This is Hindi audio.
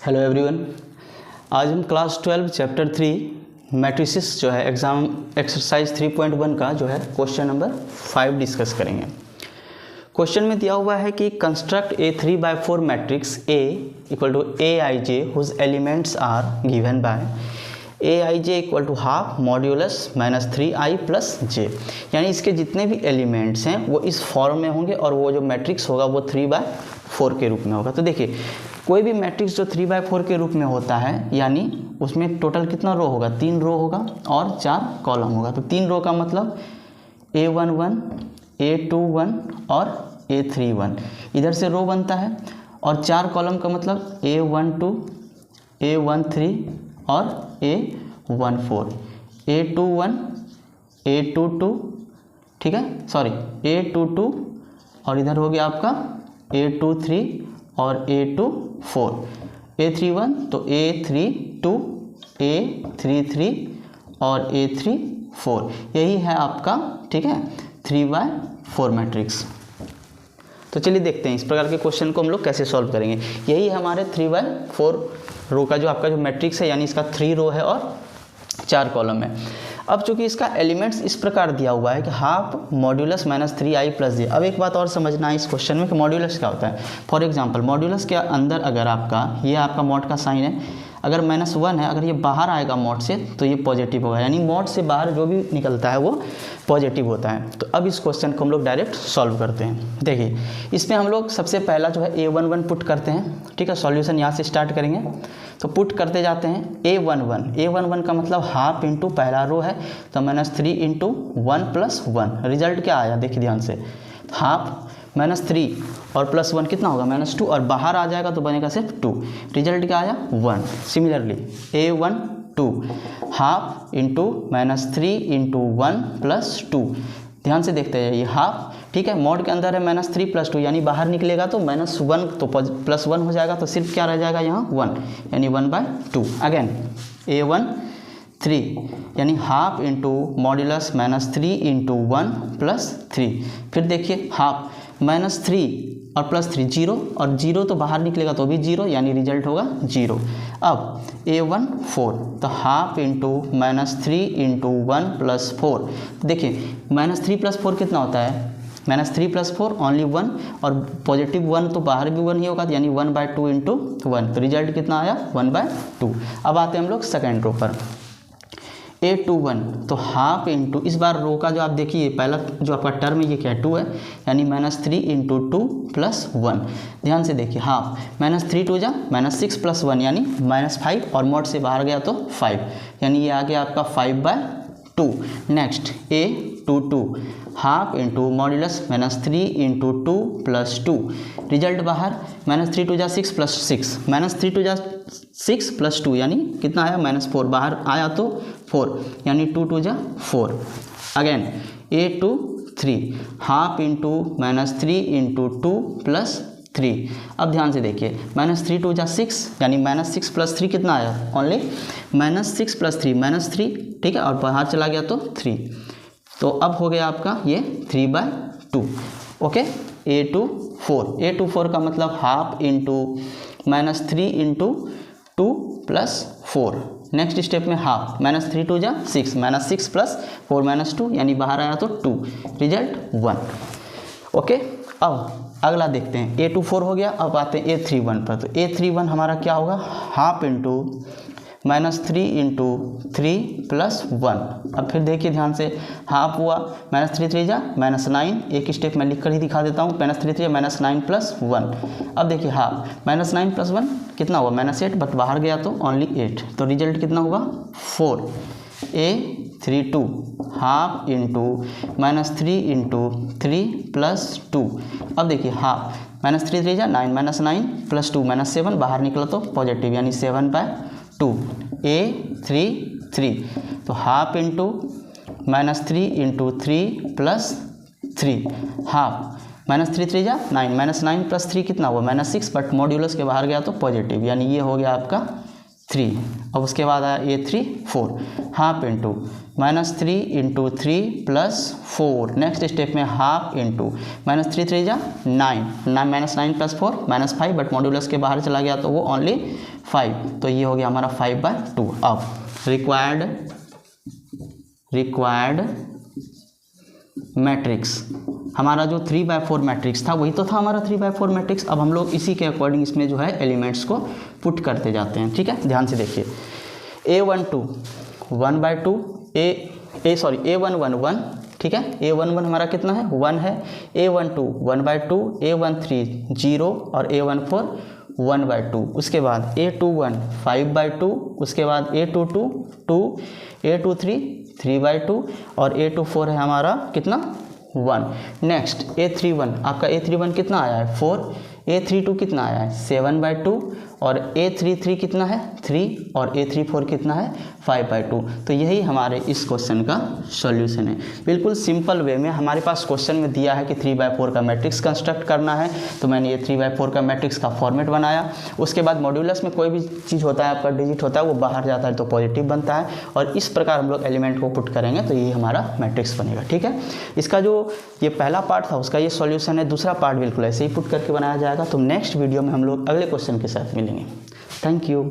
हेलो एवरीवन, आज हम क्लास 12 चैप्टर 3 मैट्रिसेस जो है एग्जाम एक्सरसाइज 3.1 का जो है क्वेश्चन नंबर 5 डिस्कस करेंगे। क्वेश्चन में दिया हुआ है कि construct a 3/4 matrix A equal to A I J whose elements are given by A I J equal to half modulus -3i plus J, यानी इसके जितने भी एलिमेंट्स हैं वो इस फॉर्म में होंगे और वो जो मैट्रिक्स होगा वो 3/4 के रूप में होगा। तो देखिए, कोई भी मैट्रिक्स जो 3/4 के रूप में होता है यानी उसमें टोटल कितना रो होगा, 3 रो होगा और 4 कॉलम होगा। तो 3 रो का मतलब A11, A21 और A31 इधर से रो बनता है, और 4 कॉलम का मतलब A12, A13 और A14, A21, A22, ठीक है, सॉरी A22 और इधर हो गया आपका A23 और A24, A31 तो A32, A33 और A34, यही है आपका, ठीक है, 3/4 मैट्रिक्स। तो चलिए देखते हैं इस प्रकार के क्वेश्चन को हम लोग कैसे सॉल्व करेंगे। यही हमारे 3/4 रो का जो आपका जो मैट्रिक्स है, यानी इसका 3 रो है और 4 कॉलम है। अब चूंकि इसका एलिमेंट्स इस प्रकार दिया हुआ है कि हाफ मॉड्यूलस -3i प्लस जे। अब एक बात और समझना है इस क्वेश्चन में कि मॉड्यूलस क्या होता है। फॉर एग्जांपल, मॉड्यूलस के अंदर अगर आपका ये आपका मॉड का साइन है, अगर -1 है, अगर ये बाहर आएगा मॉड से तो ये पॉजिटिव होगा, यानी मॉड से बाहर जो भी निकलता है वो पॉजिटिव होता है। तो अब इस क्वेश्चन को हम लोग डायरेक्ट सॉल्व करते हैं। देखिए, इसमें हम लोग सबसे पहला जो है A11 पुट करते हैं, ठीक है, सॉल्यूशन यहाँ से स्टार्ट करेंगे। तो पुट करते जाते हैं A11 का मतलब हाफ इंटू पहला रो है, तो -3 इंटू 1 + 1, रिजल्ट क्या आया देखिए ध्यान से, हाफ -3 और +1 कितना होगा -2, और बाहर आ जाएगा तो बनेगा सिर्फ 2, रिजल्ट क्या आया 1। Similarly A12 half into -3 into 1 + 2, ध्यान से देखते हैं ये हाफ, ठीक है, मॉड के अंदर है -3 + 2, यानी बाहर निकलेगा तो -1 तो +1 हो जाएगा, तो सिर्फ क्या रह जाएगा यहाँ 1, यानी 1/2। अगेन A13 यानी हाफ इंटू मॉड्यूलस -3 इंटू 1 + 3, फिर देखिए हाफ -3 और +3 0, और 0 तो बाहर निकलेगा तो भी 0, यानी रिजल्ट होगा 0। अब A14 तो हाफ इंटू -3 इंटू 1 + 4, देखिए -3 + 4 कितना होता है, -3 + 4 ओनली 1, और पॉजिटिव 1 तो बाहर भी 1 ही होगा, यानी 1/2 इंटू 1, तो रिजल्ट कितना आया 1/2। अब आते हैं हम लोग सेकेंड रो पर। A21 तो हाफ इंटू, इस बार रो का जो आप देखिए पहला जो आपका टर्म है ये क्या है 2 है, यानी -3 इंटू 2 + 1, ध्यान से देखिए हाफ -3 2 जा -6 + 1 यानी -5, और मॉड से बाहर गया तो 5, यानी ये आ गया आपका 5/2। Next A22 half into modulus -3 into 2 + 2, result बाहर -3 2 जा 6 + 6, -3 2 जा 6 + 2 यानी कितना आया -4, बाहर आया तो 4, यानी 2 2 जा 4। Again A23 half into -3 into 2 + 3, अब ध्यान से देखिए -3 2 जा 6, यानी -6 + 3 कितना आया, ओनली -6 + 3 -3, ठीक है, और बाहर चला गया तो 3, तो अब हो गया आपका ये 3/2। ओके, A24 का मतलब half into -3 into 2 + 4। Next step में हाफ -3 2 जा 6, -6 + 4 -2, यानी बाहर आया तो 2, रिजल्ट 1। ओके, अब अगला देखते हैं A24 हो गया। अब आते हैं A31 पर। तो A31 हमारा क्या होगा, हाफ इंटू -3 इंटू 3 + 1। अब फिर देखिए ध्यान से, हाफ हुआ -3 3 जा -9, एक स्टेप मैं लिख कर ही दिखा देता हूँ, -3 3 -9 + 1। अब देखिए हाफ -9 + 1 कितना हुआ -8, बट बाहर गया तो ओनली 8, तो रिजल्ट कितना होगा 4। A32 हाफ इंटू -3 इंटू 3 + 2, अब देखिए हाफ -3 3 जा 9 -9 + 2 -7, बाहर निकला तो पॉजिटिव, यानी 7/2। A33 तो हाफ इंटू -3 इंटू 3 + 3, हाफ -3 3 जा 9 -9 + 3 कितना हुआ -6, बट मॉड्यूलस के बाहर गया तो पॉजिटिव, यानी ये हो गया आपका 3, अब उसके बाद आया A3 4, half into -3 into 3 plus 4, next step में हाफ इंटू -3 3 जा 9, -9 प्लस 4 -5, बट मॉड्यूलस के बाहर चला गया तो वो ओनली 5, तो ये हो गया हमारा 5/2। अब रिक्वायर्ड मैट्रिक्स, हमारा जो 3/4 मैट्रिक्स था वही तो था हमारा 3/4 मैट्रिक्स। अब हम लोग इसी के अकॉर्डिंग इसमें जो है एलिमेंट्स को पुट करते जाते हैं, ठीक है। ध्यान से देखिए, A12 1/2, A11 1, ठीक है। A11 हमारा कितना है 1 है, A12 1/2, A13 0 और A14 1/2। उसके बाद A21 5/2, उसके बाद A22 2, A23 3/2 और A24 है हमारा कितना 1। नेक्स्ट A31, आपका A31 कितना आया है 4, A32 कितना आया है 7/2 और A33 कितना है 3 और A34 कितना है 5/2। तो यही हमारे इस क्वेश्चन का सॉल्यूशन है। बिल्कुल सिंपल वे में हमारे पास क्वेश्चन में दिया है कि 3/4 का मैट्रिक्स कंस्ट्रक्ट करना है, तो मैंने ये 3/4 का मैट्रिक्स का फॉर्मेट बनाया। उसके बाद मॉड्यूलस में कोई भी चीज़ होता है, आपका डिजिट होता है, वो बाहर जाता है तो पॉजिटिव बनता है, और इस प्रकार हम लोग एलिमेंट को पुट करेंगे तो ये हमारा मैट्रिक्स बनेगा, ठीक है। इसका जो ये पहला पार्ट था उसका ये सॉल्यूशन है, दूसरा पार्ट बिल्कुल ऐसे ही पुट करके बनाया जाएगा। तो नेक्स्ट वीडियो में हम लोग अगले क्वेश्चन के साथ मिलेंगे। Thank you.